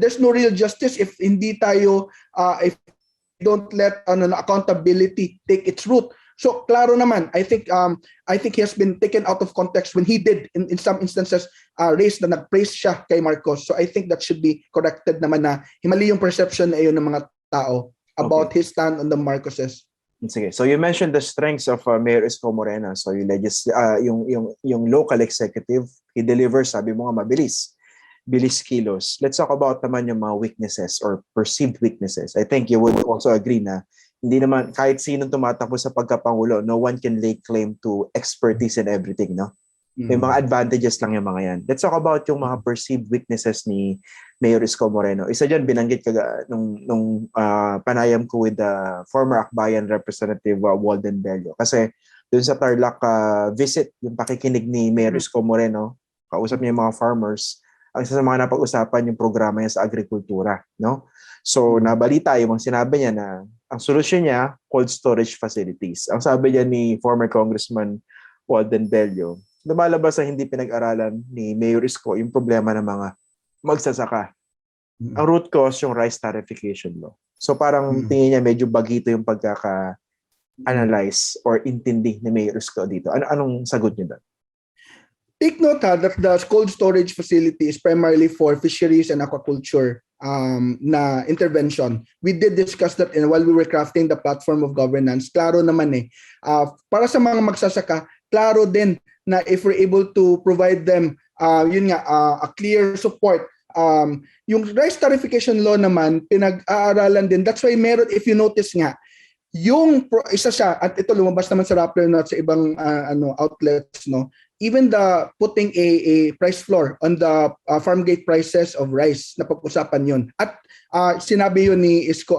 there's no real justice if hindi tayo, if don't let accountability take its root. So, klaro naman, I think he has been taken out of context when he did, in some instances, raise na nag-praise siya kay Marcos. So, I think that should be corrected naman na himali yung perception na yun ng mga tao about his stand on the Marcoses. Sige. So you mentioned the strengths of Mayor Isko Moreno. So yung local executive, he delivers, sabi mo nga, bilis kilos. Let's talk about naman yung mga weaknesses or perceived weaknesses. I think you would also agree na hindi naman kahit sinong tumatakbo sa pagkapangulo, no one can lay claim to expertise in everything, no? May mga advantages lang yung mga yan. Let's talk about yung mga perceived weaknesses ni Mayor Isko Moreno. Isa dyan, binanggit ka nung panayam ko with the former Akbayan Representative Walden Bello. Kasi dun sa Tarlac visit, yung pakikinig ni Mayor Isko Moreno, kausap niya yung mga farmers, ang isa sa mga napag-usapan yung programa niya sa agrikultura. No? So, nabalita yung mga sinabi niya na ang solusyon niya, cold storage facilities. Ang sabi niya ni former Congressman Walden Bello, lumalabas sa hindi pinag-aralan ni Mayor Isko yung problema ng mga magsasaka. Ang root cause yung rice tarification law. So parang tingin niya medyo bagito yung pagkaka-analyze or intindi ni Mayor Isko dito. Anong sagot niyo doon? Take note that the cold storage facility is primarily for fisheries and aquaculture na intervention. We did discuss that while we were crafting the platform of governance. Klaro naman para sa mga magsasaka, klaro din na if we're able to provide them a clear support. Yung rice tarification law naman pinag-aaralan din. That's why meron, if you notice nga, yung isa siya, at ito lumabas naman sa Rappler at sa ibang outlets, no, even the putting a price floor on the farm gate prices of rice, na pag-usapan yun. At sinabi yun ni Isko,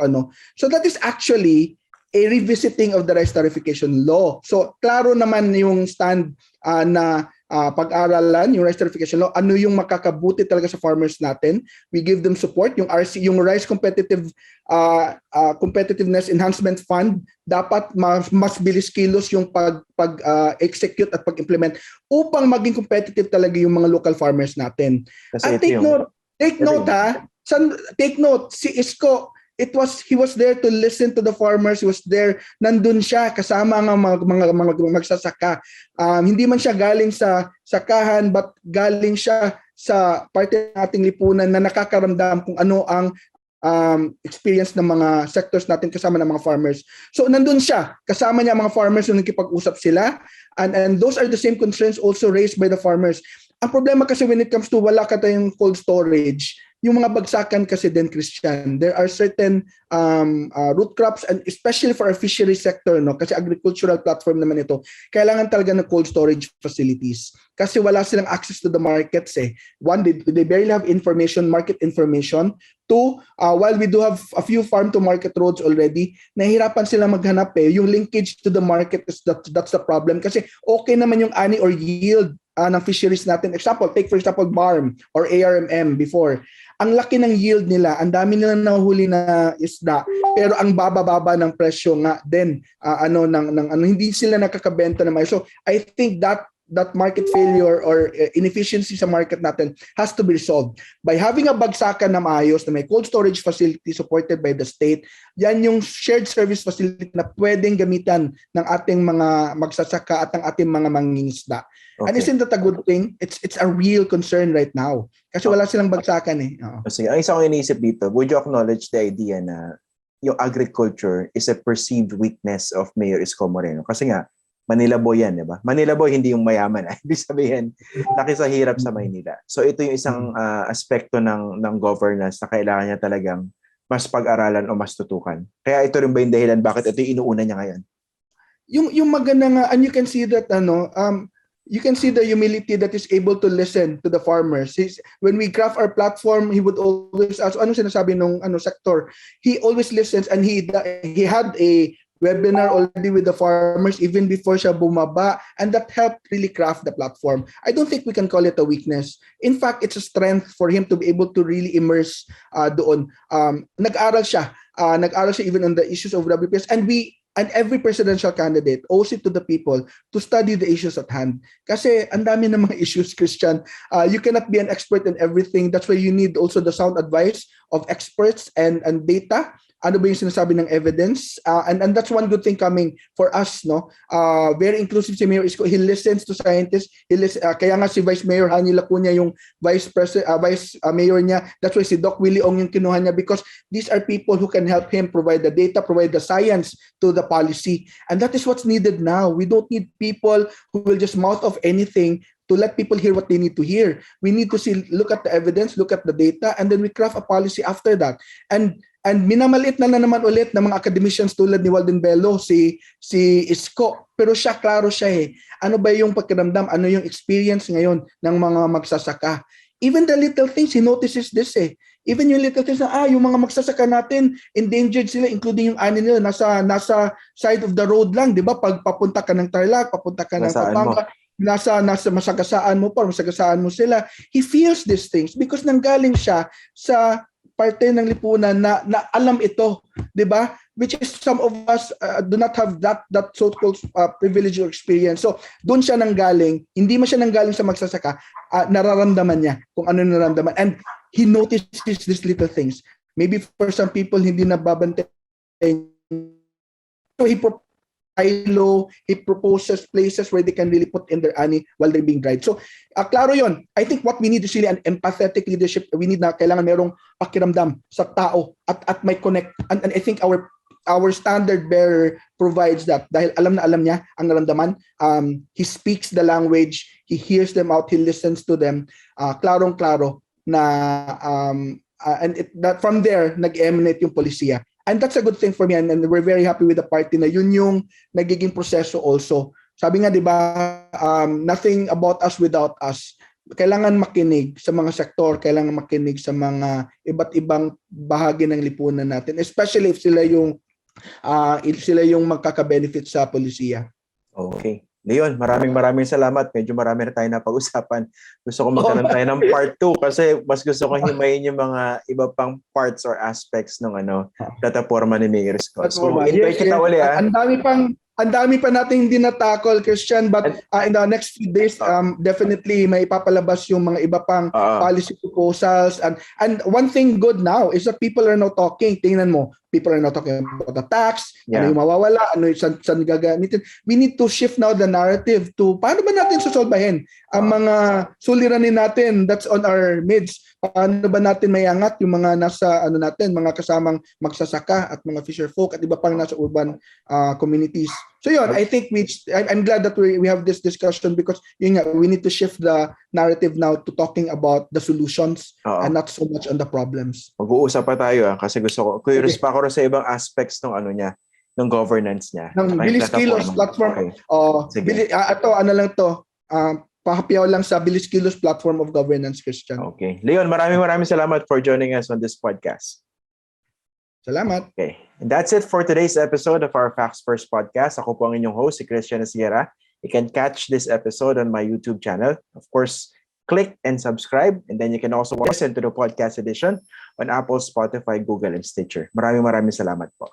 so that is actually a revisiting of the rice tarification law. So klaro naman yung stand na pag-aralan yung rice tarification law, ano yung makakabuti talaga sa farmers natin. We give them support. Yung RC, yung Rice Competitiveness Enhancement Fund, dapat mas bilis kilos yung pag-execute at pag-implement upang maging competitive talaga yung mga local farmers natin. At take note, si Isko, he was there to listen to the farmers. He was there, nandun siya kasama ang mga magsasaka. Hindi man siya galing sa sakahan, but galing siya sa parte ng ating lipunan na nakakaramdam kung ano ang experience ng mga sectors natin kasama ng mga farmers. So nandun siya, kasama niya mga farmers yung nakikipag-usap sila, and those are the same concerns also raised by the farmers. Ang problema kasi when it comes to wala ka tayong cold storage, yung mga bagsakan kasi din, Christian, there are certain root crops, and especially for our fishery sector, no, kasi agricultural platform naman ito, kailangan talaga ng cold storage facilities kasi wala silang access to the markets. One, they barely have market information. Two, while we do have a few farm to market roads already, nahihirapan sila maghanap. Yung linkage to the market, that's the problem, kasi okay naman yung ani or yield ng fisheries natin. Take for example BARM or ARMM before. Ang laki ng yield nila, ang dami nilang nahuli na isda, pero ang baba-baba ng presyo nga din, hindi sila nakakabenta naman. So I think that market failure or inefficiency sa market natin has to be resolved by having a bagsakan na maayos, na may cold storage facility supported by the state. Yan yung shared service facility na pwedeng gamitan ng ating mga magsasaka at ng ating mga mangingisda. Okay. And isn't that a good thing? It's a real concern right now kasi wala silang bagsakan . Sige, ang isa kong iniisip dito, would you acknowledge the idea na yung agriculture is a perceived weakness of Mayor Isko Moreno? Kasi nga, Manila boy yan, di ba? Manila boy, hindi yung mayaman. Ibig sabihin, laki sa hirap sa Maynila. So ito yung isang aspekto ng governance na kailangan niya talagang mas pag-aralan o mas tutukan. Kaya ito rin ba yung dahilan bakit ito yung inuuna niya ngayon? Yung maganda nga, and you can see that, you can see the humility that is able to listen to the farmers. When we craft our platform, he would always ask, ano sinasabi nung sector? He always listens, and he had a webinar already with the farmers even before siya bumaba, and that helped really craft the platform. I don't think we can call it a weakness. In fact, it's a strength for him to be able to really immerse doon. Nag-aral siya even on the issues of WPS, and every presidential candidate owes it to the people to study the issues at hand. Kasi ang dami ng mga issues, Christian. You cannot be an expert in everything. That's why you need also the sound advice of experts and data. Ano ba yung sinasabi ng evidence? And that's one good thing coming for us, no? Very inclusive si Mayor Isko. He listens to scientists. Kaya nga si Vice Mayor Hani Lacuna yung Vice Mayor niya. That's why si Doc Willie Ong yung kinuha niya, because these are people who can help him provide the data, provide the science to the policy. And that is what's needed now. We don't need people who will just mouth off anything to let people hear what they need to hear. We need to look at the evidence, look at the data, and then we craft a policy after that. And And minamaliit na naman ulit ng mga academicians tulad ni Walden Bello, si Isko. Pero klaro siya eh. Ano ba yung pakiramdam? Ano yung experience ngayon ng mga magsasaka? Even the little things, he notices this eh. Even yung little things na, yung mga magsasaka natin, endangered sila, including yung ani nila, nasa side of the road lang, di ba? Pag papunta ka ng Tarlac, papunta ka ng Pampanga, nasa masagasaan mo pa, masagasaan mo sila. He feels these things because nanggaling siya sa parte ng lipunan na alam ito, 'di ba? Which is some of us do not have that so-called privilege or experience. So, doon siya nanggaling, hindi man siya nanggaling sa magsasaka, nararamdaman niya kung ano nararamdaman. And he notices these little things. Maybe for some people hindi nababantay. So he proposes places where they can really put in their ani while they're being dried. So, klaro yon. I think what we need is really an empathetic leadership. We need kailangan merong pakiramdam sa tao at may connect. And I think our standard bearer provides that dahil alam na alam niya ang naramdaman. He speaks the language, he hears them out, he listens to them. Klarong-klaro na that from there nag-emanate yung polisiya. And that's a good thing for me, and we're very happy with the party na yun yung nagiging proseso also. Sabi nga, di ba, nothing about us without us. Kailangan makinig sa mga sektor, kailangan makinig sa mga iba't ibang bahagi ng lipunan natin, especially if sila yung magkaka-benefit sa polisiya. Okay. Leon, maraming salamat. Medyo marami na tayo na pag-usapan. Gusto ko magkaroon tayo ng part 2 kasi mas gusto ko himayin yung mga iba pang parts or aspects ng plataforma ni Mayor Isko. So, invite kita uli ha. Ang dami pa natin hindi na-tackle, Christian, but in the next few days, definitely may ipapalabas yung mga iba pang policy proposals. And one thing good now is that people are now talking. Tingnan mo, people are now talking about the tax, ano yung mawawala, ano yung saan gagamitin. We need to shift now the narrative to paano ba natin susolbahin ang mga suliranin natin that's on our midst. Paano ba natin mayangat yung mga nasa mga kasamang magsasaka at mga fisher folk at iba pang nasa urban communities. So yun, I think I'm glad that we have this discussion because we need to shift the narrative now to talking about the solutions and not so much on the problems. Mag-uusap pa tayo kasi curious pa ako sa ibang aspects ng ng governance niya. Ng Bilis Kilos platform. Pahapiyaw lang sa Bilis Kilos platform of governance, Christian. Okay. Leon, maraming salamat for joining us on this podcast. Salamat. Okay. And that's it for today's episode of our Facts First podcast. Ako po ang inyong host, si Christian Sierra. You can catch this episode on my YouTube channel. Of course, click and subscribe. And then you can also listen to the podcast edition on Apple, Spotify, Google, and Stitcher. Maraming salamat po.